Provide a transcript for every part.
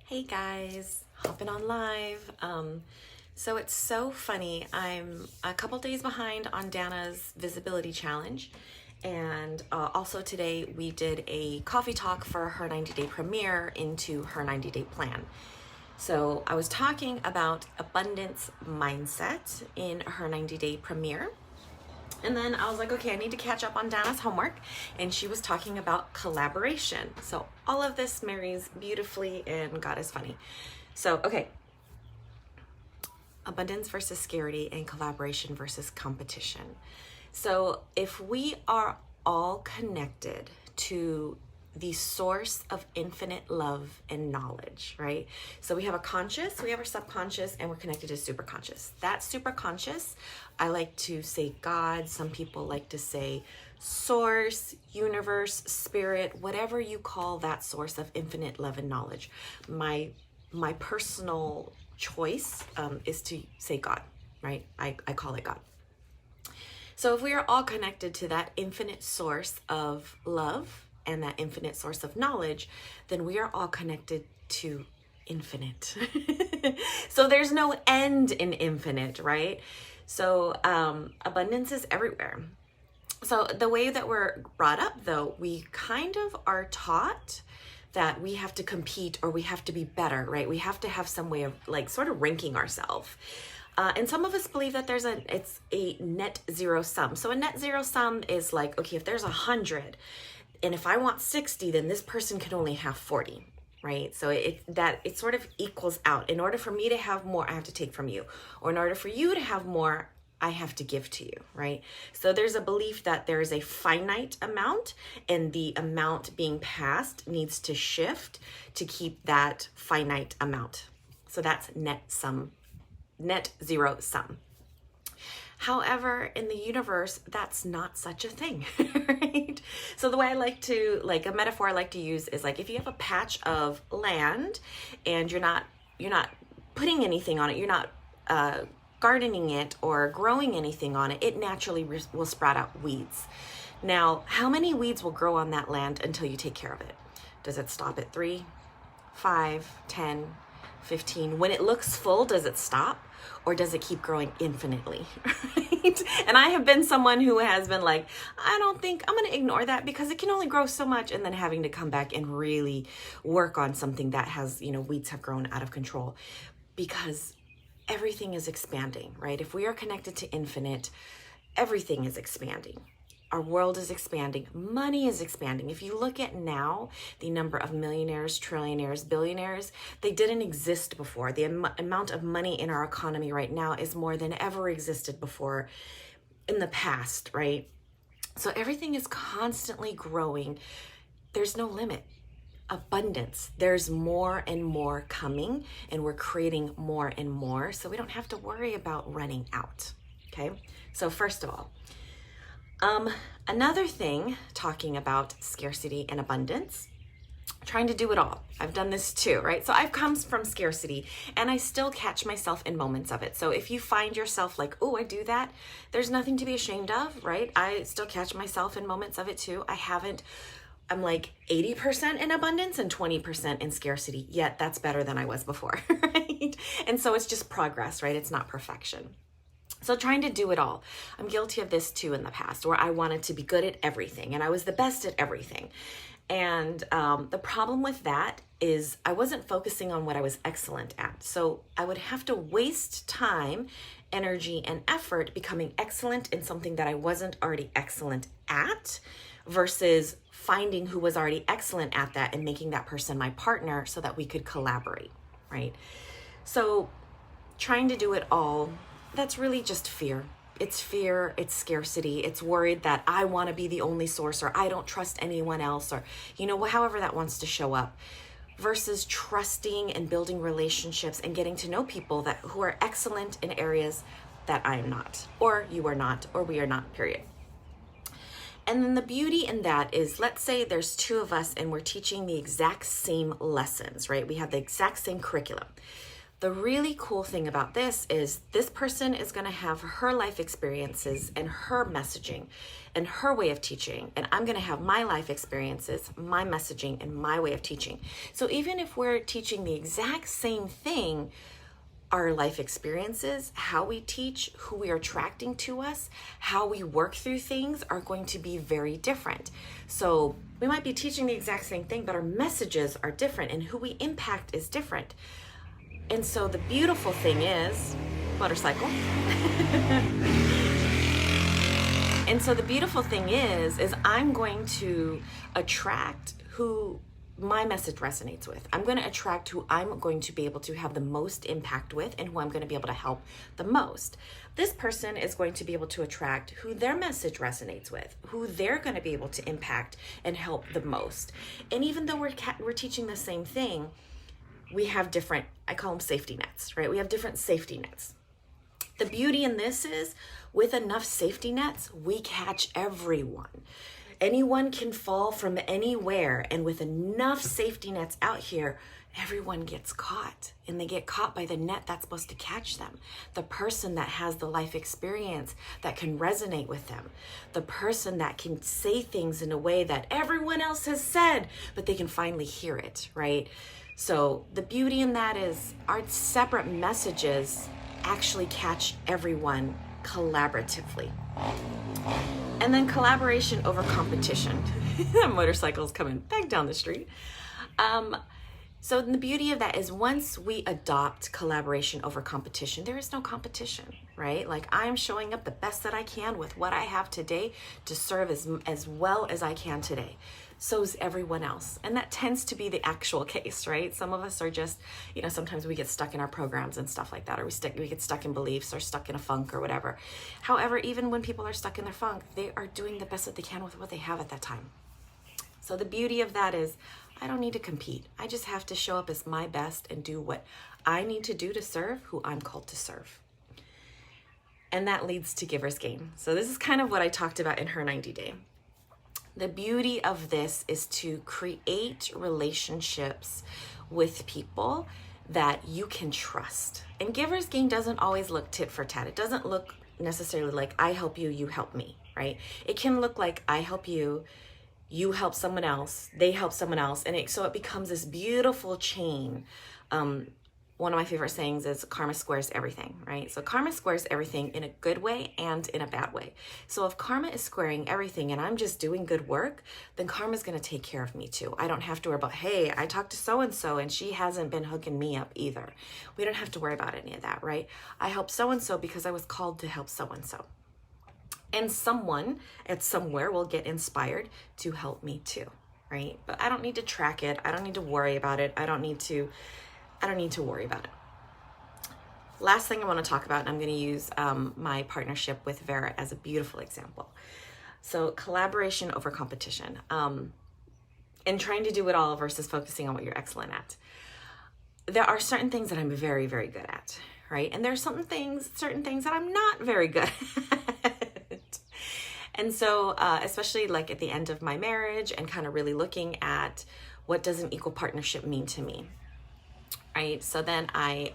Hey guys, hopping on live. So it's so funny. I'm a couple days behind on Dana's visibility challenge. And also today we did a coffee talk for her 90-day premiere into her 90-day plan. So I was talking about abundance mindset in her 90-day premiere. And then I was like, okay, I need to catch up on Dana's homework. And she was talking about collaboration. So all of this marries beautifully and God is funny. So, okay. Abundance versus scarcity and collaboration versus competition. So if we are all connected to the source of infinite love and knowledge, right? So we have a conscious, we have our subconscious, and we're connected to superconscious. That superconscious, I like to say God. Some people like to say source, universe, spirit, whatever you call that source of infinite love and knowledge. My personal choice is to say God, right? I call it God. So if we are all connected to that infinite source of love and that infinite source of knowledge, then we are all connected to infinite. So there's no end in infinite, right? So abundance is everywhere. So the way that we're brought up, though, we kind of are taught that we have to compete or we have to be better, right? We have to have some way of like sort of ranking ourselves. And some of us believe that it's a net zero sum. So a net zero sum is like, okay, if there's 100 and if I want 60, then this person can only have 40, right? So it sort of equals out. In order for me to have more, I have to take from you. Or in order for you to have more, I have to give to you, right? So there's a belief that there is a finite amount and the amount being passed needs to shift to keep that finite amount. So that's net zero sum. However, in the universe, that's not such a thing, right? So the way a metaphor I like to use is like if you have a patch of land and you're not putting anything on it, you're not gardening it or growing anything on it, it naturally will sprout out weeds. Now, how many weeds will grow on that land until you take care of it? Does it stop at 3, 5, 10, 15? When it looks full, does it stop? Or does it keep growing infinitely, right? And I have been someone who has been like, I don't think I'm going to ignore that because it can only grow so much, and then having to come back and really work on something that has, weeds have grown out of control because everything is expanding, right? If we are connected to infinite, everything is expanding. Our world is expanding. Money is expanding. If you look at now, the number of millionaires, trillionaires, billionaires, they didn't exist before. The amount of money in our economy right now is more than ever existed before in the past, right? So everything is constantly growing. There's no limit. Abundance. There's more and more coming, and we're creating more and more. So we don't have to worry about running out, okay? So first of all, another thing, talking about scarcity and abundance, trying to do it all. I've done this too, right? So I've come from scarcity and I still catch myself in moments of it. So if you find yourself like, oh, I do that, there's nothing to be ashamed of, right? I still catch myself in moments of it too. I'm like 80% in abundance and 20% in scarcity, yet that's better than I was before, right? And so it's just progress, right? It's not perfection. So trying to do it all. I'm guilty of this too in the past, where I wanted to be good at everything and I was the best at everything. And the problem with that is I wasn't focusing on what I was excellent at. So I would have to waste time, energy, and effort becoming excellent in something that I wasn't already excellent at versus finding who was already excellent at that and making that person my partner so that we could collaborate, right? So trying to do it all, that's really just fear. It's fear, it's scarcity, it's worried that I want to be the only source or I don't trust anyone else or, however that wants to show up, versus trusting and building relationships and getting to know people who are excellent in areas that I am not, or you are not, or we are not, period. And then the beauty in that is, let's say there's two of us and we're teaching the exact same lessons, right? We have the exact same curriculum. The really cool thing about this is this person is going to have her life experiences and her messaging and her way of teaching. And I'm going to have my life experiences, my messaging, and my way of teaching. So even if we're teaching the exact same thing, our life experiences, how we teach, who we are attracting to us, how we work through things are going to be very different. So we might be teaching the exact same thing, but our messages are different and who we impact is different. And so the beautiful thing is, motorcycle. And so the beautiful thing is I'm going to attract who my message resonates with. I'm going to attract who I'm going to be able to have the most impact with and who I'm going to be able to help the most. This person is going to be able to attract who their message resonates with, who they're going to be able to impact and help the most. And even though we're teaching the same thing, we have different, I call them safety nets, right? We have different safety nets. The beauty in this is with enough safety nets, we catch everyone. Anyone can fall from anywhere, and with enough safety nets out here, everyone gets caught, and they get caught by the net that's supposed to catch them. The person that has the life experience that can resonate with them. The person that can say things in a way that everyone else has said, but they can finally hear it, right? So the beauty in that is our separate messages actually catch everyone collaboratively. And then collaboration over competition. That motorcycle's coming back down the street. So the beauty of that is once we adopt collaboration over competition, there is no competition, right? Like I'm showing up the best that I can with what I have today to serve as well as I can today. So is everyone else. And that tends to be the actual case, right? Some of us are just, sometimes we get stuck in our programs and stuff like that, or we get stuck in beliefs or stuck in a funk or whatever. However, even when people are stuck in their funk, they are doing the best that they can with what they have at that time. So the beauty of that is I don't need to compete. I just have to show up as my best and do what I need to do to serve who I'm called to serve. And that leads to giver's gain. So this is kind of what I talked about in her 90 day. The beauty of this is to create relationships with people that you can trust. And giver's gain doesn't always look tit for tat. It doesn't look necessarily like I help you, you help me, right? It can look like I help you, you help someone else, they help someone else. And so it becomes this beautiful chain. One of my favorite sayings is karma squares everything, right? So karma squares everything in a good way and in a bad way. So if karma is squaring everything and I'm just doing good work, then karma is going to take care of me too. I don't have to worry about, hey, I talked to so-and-so and she hasn't been hooking me up either. We don't have to worry about any of that, right? I helped so-and-so because I was called to help so-and-so. And someone at somewhere will get inspired to help me too, right? But I don't need to track it. I don't need to worry about it. I don't need to worry about it. Last thing I want to talk about, and I'm going to use my partnership with Vera as a beautiful example. So collaboration over competition, and trying to do it all versus focusing on what you're excellent at. There are certain things that I'm very, very good at, right? And there's certain things that I'm not very good at. And so, especially like at the end of my marriage and kind of really looking at what does an equal partnership mean to me. Right, so then I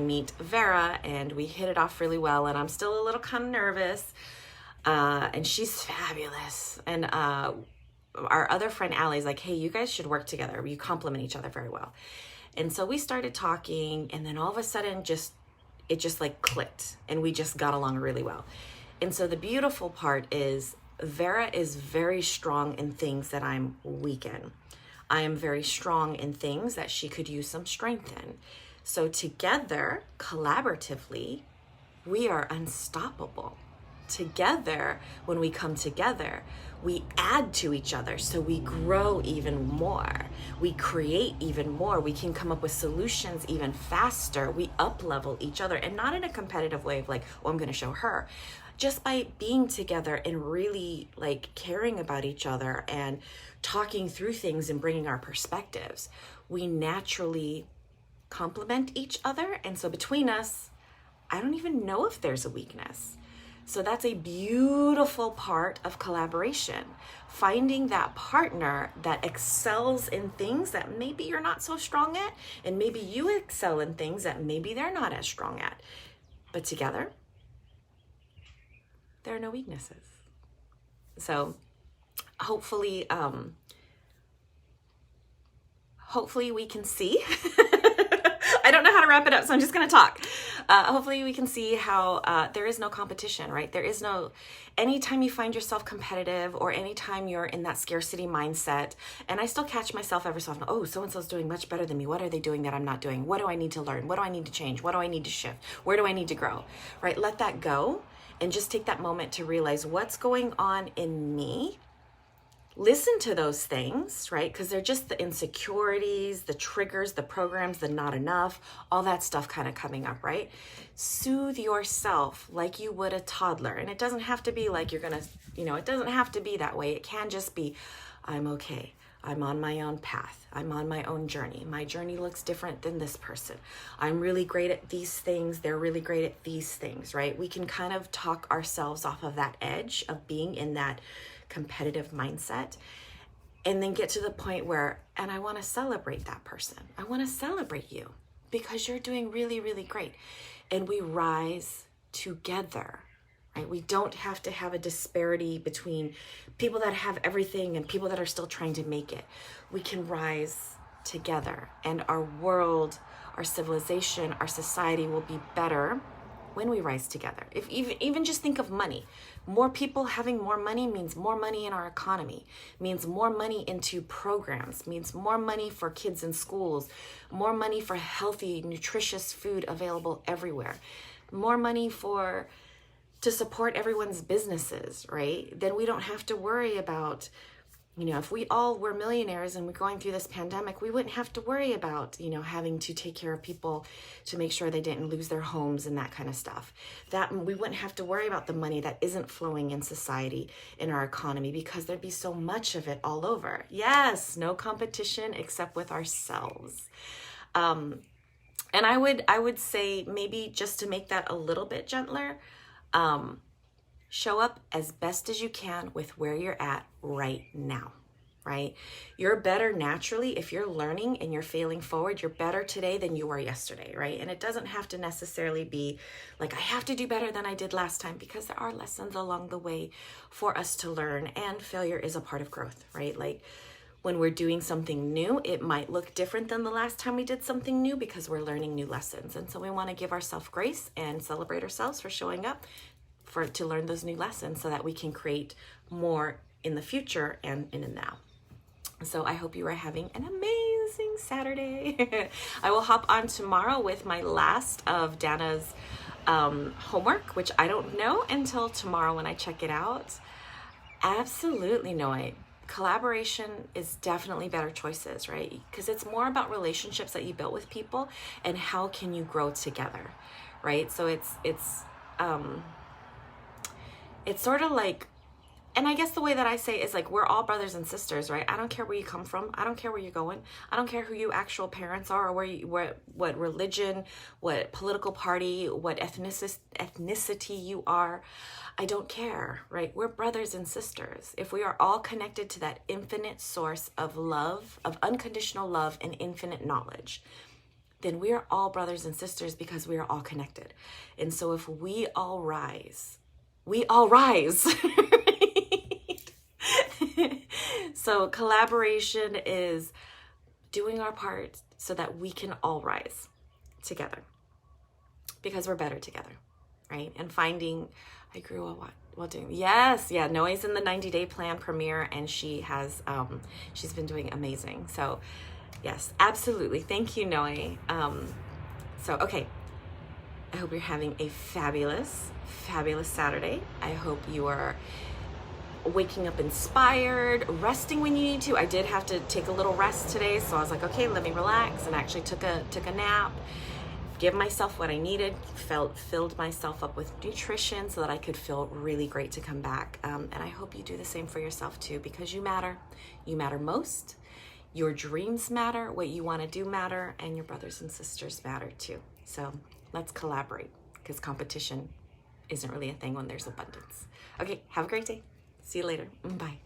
meet Vera and we hit it off really well, and I'm still a little kind of nervous, and she's fabulous. And our other friend Allie's like, hey, you guys should work together. You complement each other very well. And so we started talking, and then all of a sudden it just like clicked, and we just got along really well. And so the beautiful part is Vera is very strong in things that I'm weak in. I am very strong in things that she could use some strength in. So together, collaboratively, we are unstoppable. Together, when we come together, we add to each other, so we grow even more. We create even more. We can come up with solutions even faster. We up-level each other, and not in a competitive way of like, oh, I'm gonna show her. Just by being together and really like caring about each other and talking through things and bringing our perspectives, we naturally complement each other. And so between us, I don't even know if there's a weakness. So that's a beautiful part of collaboration. Finding that partner that excels in things that maybe you're not so strong at, and maybe you excel in things that maybe they're not as strong at. But together, there are no weaknesses. So hopefully we can see. I don't know how to wrap it up, so I'm just going to talk. Hopefully we can see how there is no competition, right? There is no, anytime you find yourself competitive or anytime you're in that scarcity mindset, and I still catch myself every so often, oh, so-and-so's doing much better than me. What are they doing that I'm not doing? What do I need to learn? What do I need to change? What do I need to shift? Where do I need to grow, right? Let that go and just take that moment to realize what's going on in me. Listen to those things, right? Because they're just the insecurities, the triggers, the programs, the not enough, all that stuff kind of coming up, right? Soothe yourself like you would a toddler. And it doesn't have to be like you're going to, it doesn't have to be that way. It can just be, I'm okay. I'm on my own path. I'm on my own journey. My journey looks different than this person. I'm really great at these things. They're really great at these things, right? We can kind of talk ourselves off of that edge of being in that competitive mindset, and then get to the point where, and I want to celebrate that person. I want to celebrate you because you're doing really, really great. And we rise together, right? We don't have to have a disparity between people that have everything and people that are still trying to make it. We can rise together, and our world, our civilization, our society will be better when we rise together. If even just think of money. More people having more money means more money in our economy, means more money into programs, means more money for kids in schools, more money for healthy, nutritious food available everywhere, more money to support everyone's businesses, right? Then we don't have to worry about, if we all were millionaires and we're going through this pandemic, we wouldn't have to worry about, having to take care of people to make sure they didn't lose their homes and that kind of stuff. That we wouldn't have to worry about the money that isn't flowing in society, in our economy, because there'd be so much of it all over. Yes, no competition except with ourselves. And I would say, maybe just to make that a little bit gentler, show up as best as you can with where you're at right now, right? You're better naturally if you're learning and you're failing forward. You're better today than you were yesterday, right? And it doesn't have to necessarily be like, I have to do better than I did last time, because there are lessons along the way for us to learn, and failure is a part of growth, right? Like when we're doing something new, it might look different than the last time we did something new because we're learning new lessons. And so we want to give ourselves grace and celebrate ourselves for showing up to learn those new lessons so that we can create more in the future and in the now. So I hope you are having an amazing Saturday. I will hop on tomorrow with my last of Dana's homework, which I don't know until tomorrow when I check it out. Absolutely, Noe. Collaboration is definitely better choices, right? Because it's more about relationships that you built with people and how can you grow together, right? So it's sort of like, and I guess the way that I say it is like, we're all brothers and sisters, right? I don't care where you come from. I don't care where you're going. I don't care who your actual parents are, or what religion, what political party, what ethnicity you are. I don't care, right? We're brothers and sisters. If we are all connected to that infinite source of love, of unconditional love and infinite knowledge, then we are all brothers and sisters because we are all connected. And so if we all rise, So collaboration is doing our part so that we can all rise together, because we're better together, right? And finding, I grew a what doing? Yes, yeah. Noe's in the 90-day plan premiere, and she has she's been doing amazing. So yes, absolutely. Thank you, Noe. So okay. I hope you're having a fabulous, fabulous Saturday. I hope you are waking up inspired, resting when you need to. I did have to take a little rest today, so I was like, okay, let me relax, and actually took a nap, give myself what I needed, filled myself up with nutrition so that I could feel really great to come back. And I hope you do the same for yourself too, because you matter. You matter most. Your dreams matter. What you want to do matter, and your brothers and sisters matter too. So let's collaborate, because competition isn't really a thing when there's abundance. Okay, have a great day. See you later. Bye.